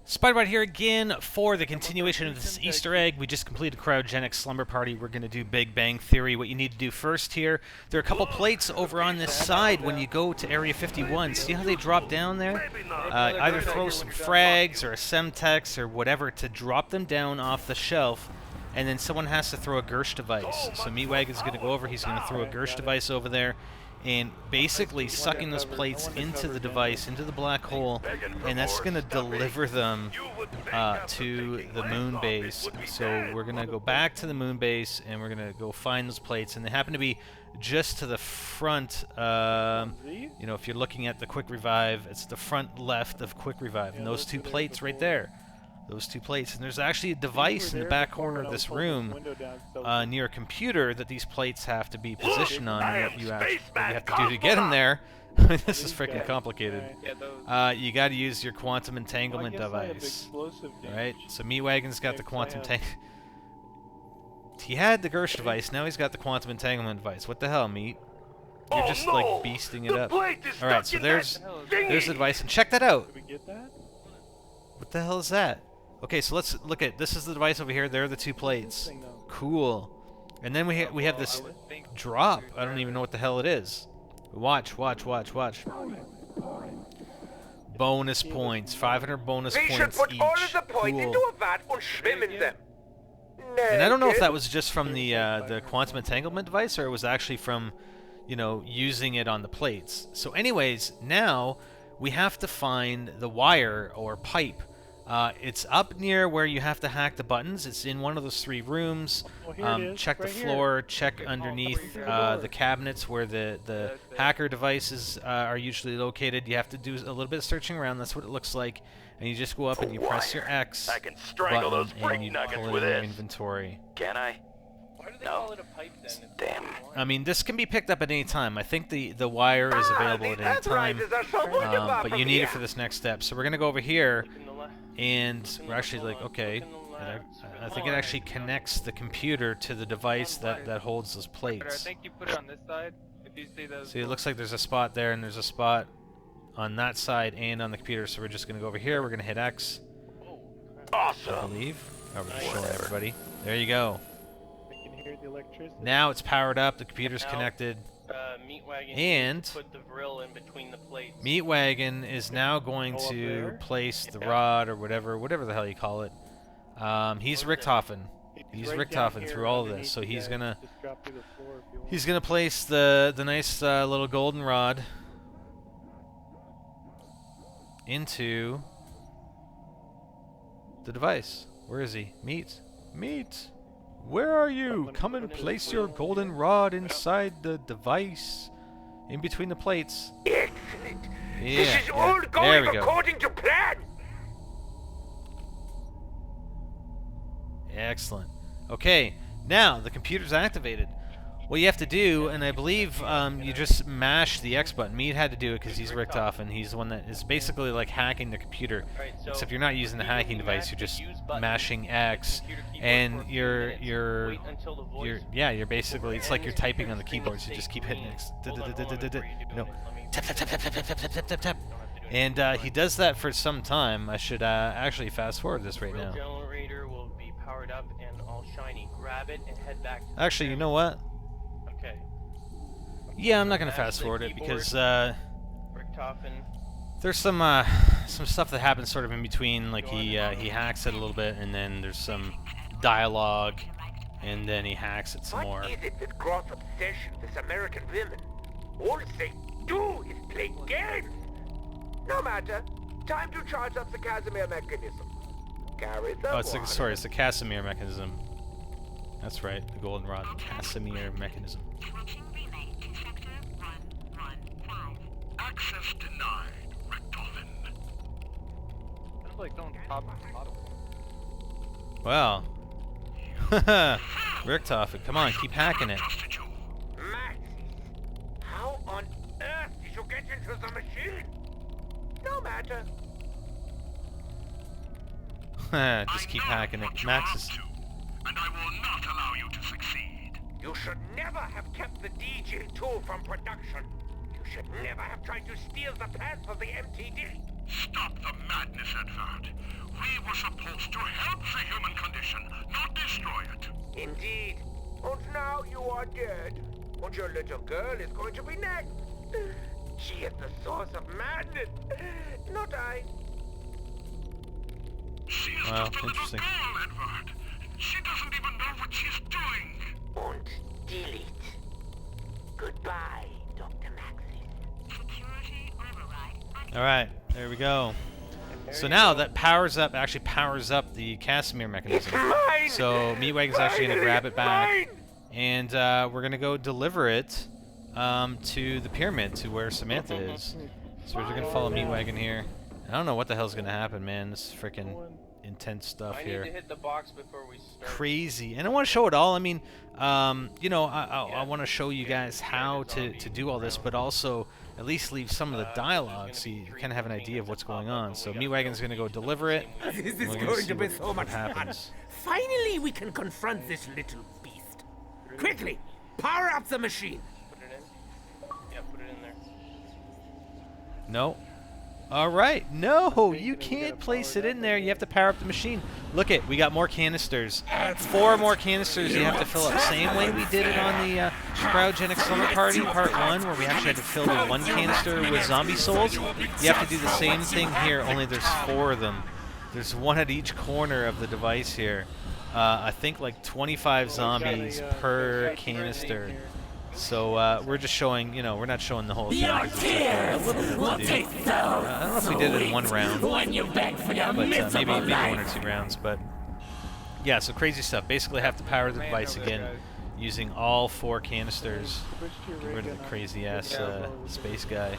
Spiderbot here again for the continuation of this Easter egg. We just completed Cryogenic Slumber Party. We're going to do Big Bang Theory. What you need to do first here, there are a couple plates over on this side when you go to Area 51. See how they drop down there? Either throw some frags or a Semtex or whatever to drop them down off the shelf, and then someone has to throw a Gersh device. So Meatwagon's going to go over, he's going to throw a Gersh device over there, and basically sucking those plates into the device, into the black hole, and that's going to deliver them to the moon base. So we're going to go back to the moon base, and we're going to go find those plates, and they happen to be just to the front. You know, if you're looking at the Quick Revive, it's the front left of Quick Revive, and those two plates right there. Those two plates. And there's actually a device in the back corner of this room near a computer that these plates have to be positioned on. And what you have to do to get them there, this is freaking complicated. You got to use your quantum entanglement device. Right? So Meatwagon's got the quantum He had the Gersh device, now he's got the quantum entanglement device. What the hell, Meat? You're just like beasting it up. Alright, so there's the device, and check that out. What the hell is that? Okay, so let's look at, this is the device over here, there are the two plates. Cool. And then we have this drop. I don't even know what the hell it is. Watch. Bonus points, 500 bonus points each. Cool. And I don't know if that was just from the quantum entanglement device, or it was actually from, you know, using it on the plates. So anyways, now we have to find the wire or pipe. It's up near where you have to hack the buttons. It's in one of those three rooms. Check the floor, check underneath the cabinets where the hacker devices are usually located. You have to do a little bit of searching around. That's what it looks like. And you just go up and you press your X button and you pull it in your inventory. Can I? Why do they call it a pipe then? Damn. I mean, this can be picked up at any time. I think the wire is available at any time, but you need it for this next step. So we're going to go over here, and we're actually like, okay, I think it actually connects the computer to the device that holds those plates. I think you put it on this side. If you see those. See, it looks like there's a spot there, and there's a spot on that side and on the computer. So we're just going to go over here. We're going to hit X. Awesome. I believe. Oh, we're just showing everybody. There you go. Now it's powered up. The computer's connected. And put the grill in between the plates. Meatwagon is now going to place the rod or whatever the hell you call it. He's Richtofen. He's Richtofen through all of this. So he's gonna place the nice little golden rod into the device. Where is he? Meat. Where are you? Come and place your golden rod inside the device, in between the plates. Excellent. Yeah, This is all going there we go. according to plan. Excellent. Okay, now the computer's activated. What you have to do, and I believe you just mash the X button. Meat had to do it because he's Richtofen. He's the one that is basically like hacking the computer. Except you're not using the hacking device. You're just mashing X, and you're basically, it's like you're typing on the keyboard. So you just keep hitting X. No, tap. And he does that for some time. I should actually fast forward this right now. Generator will be powered up and all shiny. Grab it and head back. Actually, you know what? Okay. Yeah, I'm not gonna fast forward it because there's some stuff that happens sort of in between. Like he hacks it a little bit, and then there's some dialogue, and then he hacks it some more. What is it with gross obsession with American women? All they do is play games. No matter. Time to charge up the Casimir mechanism. Carry the Oh, it's the Casimir mechanism. That's right, the goldenrod Casimir mechanism. Access denied, Richtofen. Sounds like someone's popping the bottle. Well, Richtofen, come on, keep hacking it. Max, how on earth did you get into the machine? No matter. Just keep hacking it. Max is... And I will not allow you to succeed. You should never have kept the DJ tool from production. You should never have tried to steal the plans of the MTD. Stop the madness, Edward. We were supposed to help the human condition, not destroy it. Indeed. And now you are dead. And your little girl is going to be next. She is the source of madness, not I. She is Wow, just a little interesting. girl, Edward. She doesn't even know what she's doing. And delete. Goodbye, Dr. Maxis. Security override. All right, there we go. So now that actually powers up the Casimir mechanism. Mine! So Meatwagon's actually going to Finally, grab it back, mine! and we're going to go deliver it to the pyramid, to where Samantha is. So we're just going to follow Meatwagon here. I don't know what the hell's going to happen, man. This is freaking intense stuff I here. need to hit the box before we start. Crazy. And I want to show it all. I mean, you know, I want to show you guys how to do all this, but also at least leave some of the dialogue so you kind of have an idea of what's going on. So Meatwagon's going to going to deliver it. This and is we're gonna going see to be what- so what much fun. happens. Finally, we can confront this little beast. Quickly, power up the machine. Put it in. Yeah, put it in there. No. All right. No, you can't place it in there. You have to power up the machine. Look it. We got more canisters. 4 more canisters you have to fill up. Same way we did it on the Cryogenic Slumber Party Part 1, where we actually had to fill the 1 canister with zombie souls. You have to do the same thing here, only there's 4 of them. There's 1 at each corner of the device here. I think like 25 zombies per canister. So we're just showing, you know, we're not showing the whole thing. I don't know if we did it in 1 round, but maybe 1 or 2 rounds. But yeah, so crazy stuff. Basically, have to power the device again using all 4 canisters. Get rid of the crazy ass space guy.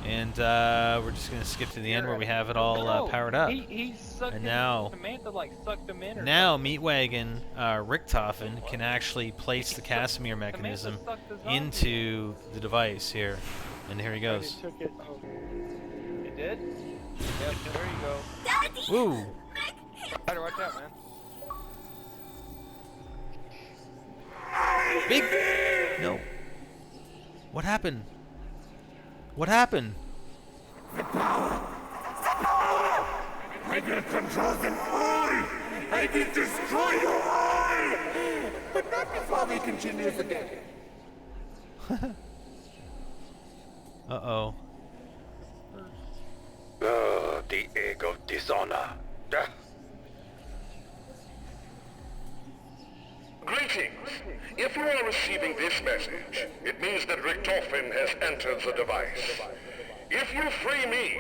And we're just gonna skip to the end where we have it all powered up. He sucked And him- now- Samantha like sucked him in or Now something. Meatwagon Richtofen can actually place the Casimir mechanism into the device here. And here he goes. It did? Yep, there you go. Woo! Better watch out, man. Big. No. What happened? What happened? I will control them all! I will destroy you all! But not before we continue the day. Uh-oh. The egg of dishonor. Greetings. If you are receiving this message, it means that Richtofen has entered the device. If you free me,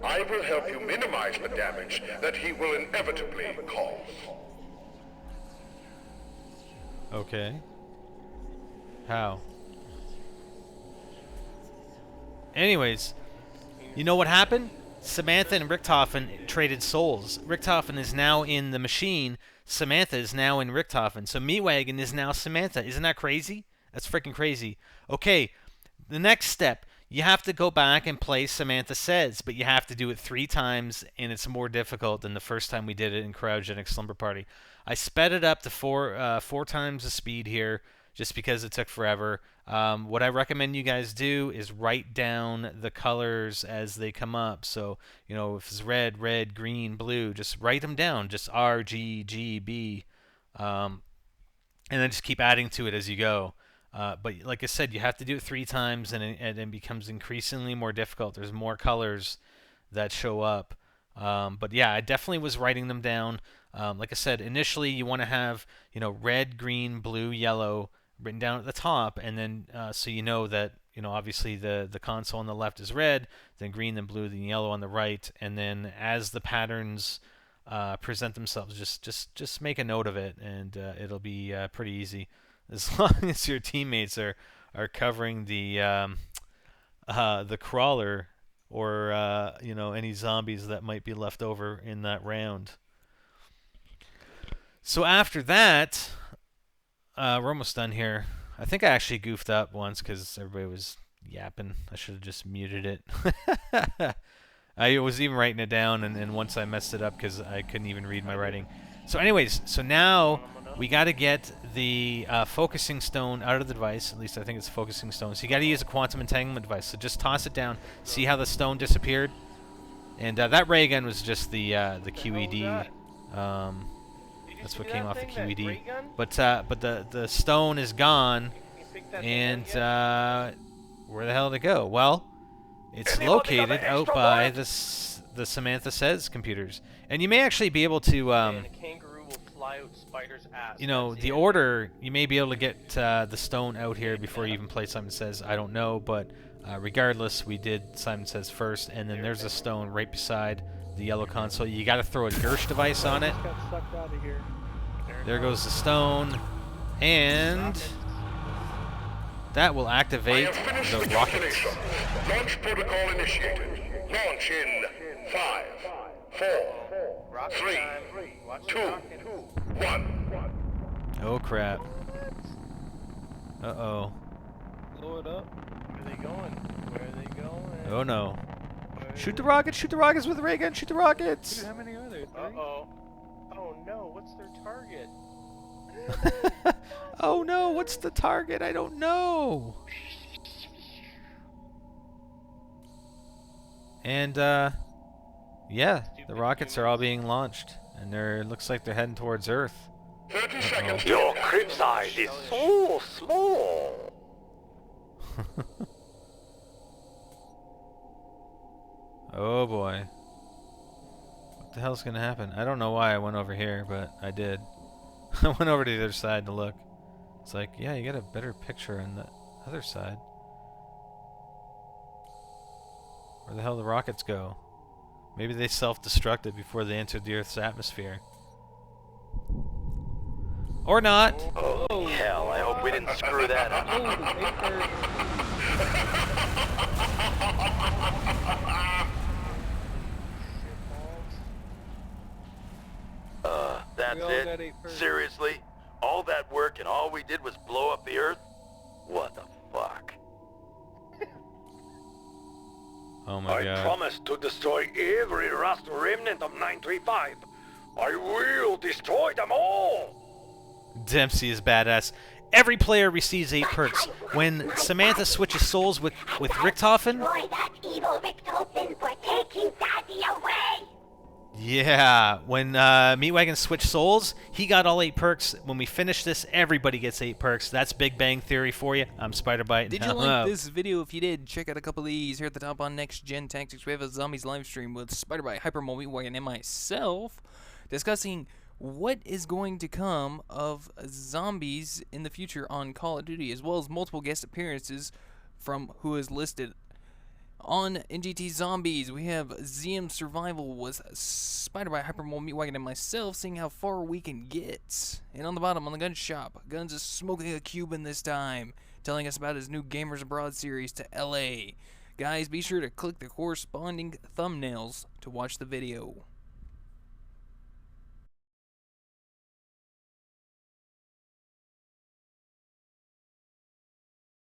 I will help you minimize the damage that he will inevitably cause. Okay. How? Anyways, you know what happened? Samantha and Richtofen traded souls. Richtofen is now in the machine. Samantha is now in Richtofen. So Meatwagon is now Samantha. Isn't that crazy? That's freaking crazy. Okay, the next step. You have to go back and play Samantha Says, but you have to do it 3 times, and it's more difficult than the first time we did it in Cryogenic Slumber Party. I sped it up to 4 times the speed here, just because it took forever. What I recommend you guys do is write down the colors as they come up. So, you know, if it's red, green, blue, just write them down. Just R, G, G, B. And then just keep adding to it as you go. But like I said, you have to do it 3 times, and it becomes increasingly more difficult. There's more colors that show up. But yeah, I definitely was writing them down. Like I said, initially you want to have, you know, red, green, blue, yellow written down at the top, and then so you know that, you know, obviously the console on the left is red, then green, then blue, then yellow on the right, and then as the patterns present themselves, just make a note of it, and it'll be pretty easy, as long as your teammates are covering the crawler or you know, any zombies that might be left over in that round. So after that, we're almost done here. I think I actually goofed up once because everybody was yapping. I should have just muted it. I was even writing it down, and once I messed it up because I couldn't even read my writing. So anyways, so now we got to get the focusing stone out of the device. At least I think it's a focusing stone. So you got to use a quantum entanglement device. So just toss it down. See how the stone disappeared? And that ray gun was just the QED. Did you That's see what that came off the thing, that QED. ray gun? But the stone is gone, Can you pick that thing and up yet? where the hell did it go? Well, it's Anybody got located an out extra by bullet? the Samantha Says computers, and you may actually be able to And a kangaroo will fly out Spider's ass. you know, That's the it. order, you may be able to get the stone out here before you even play Simon Says. I don't know, but regardless, we did Simon Says first, and then there's a stone right beside the yellow console. You got to throw a Gersh device on it. Got sucked out of here. There goes the stone, and that will I activate have finished the the rockets. calculation. Launch protocol initiated. Launch in 5, 4, Rocket 3, time. Watch the 2, rockets. 1. Oh crap! Uh-oh. Blow it up. Where are they going? Where are they going? Oh no! Where Shoot the rockets! Shoot the rockets with the ray gun! Shoot the rockets! Dude, how many are there? 3? Uh-oh. Oh no, what's their target? Oh no! What's the target? I don't know. And yeah, the rockets are all being launched, and it looks like they're heading towards Earth. 30 seconds. Your crib size is so small. Oh boy. What the hell's gonna happen? I don't know why I went over here, but I did. I went over to the other side to look. It's like, yeah, you got a better picture on the other side. Where the hell the rockets go? Maybe they self-destructed before they entered the Earth's atmosphere. Or not. Oh, hell, I hope we didn't screw that up. Oh, the paper. That's We all got 8 it? first. Seriously? All that work and all we did was blow up the Earth? What the fuck? Oh my I god. promise to destroy every rust remnant of 935. I will destroy them all! Dempsey is badass. Every player receives 8 perks. When Samantha switches souls with Richtofen, Destroy that evil Richtofen for taking Daddy away! yeah, when Meatwagon switched souls, he got all 8 perks. When we finish this, everybody gets 8 perks. That's Big Bang Theory for you. I'm Spider-Bite. Did you like this video? If you did, check out a couple of these here at the top on Next Gen Tactics. We have a Zombies live stream with Spider-Bite, Hypermole, Meatwagon, and myself discussing what is going to come of zombies in the future on Call of Duty, as well as multiple guest appearances from who is listed. On NGTZombies, we have ZM Survival with Spider-Bite, Hypermole, Meatwagon, and myself, seeing how far we can get. And on the bottom, on the gun shop, Guns is smoking a Cuban this time, telling us about his new Gamers Abroad series to LA. Guys, be sure to click the corresponding thumbnails to watch the video.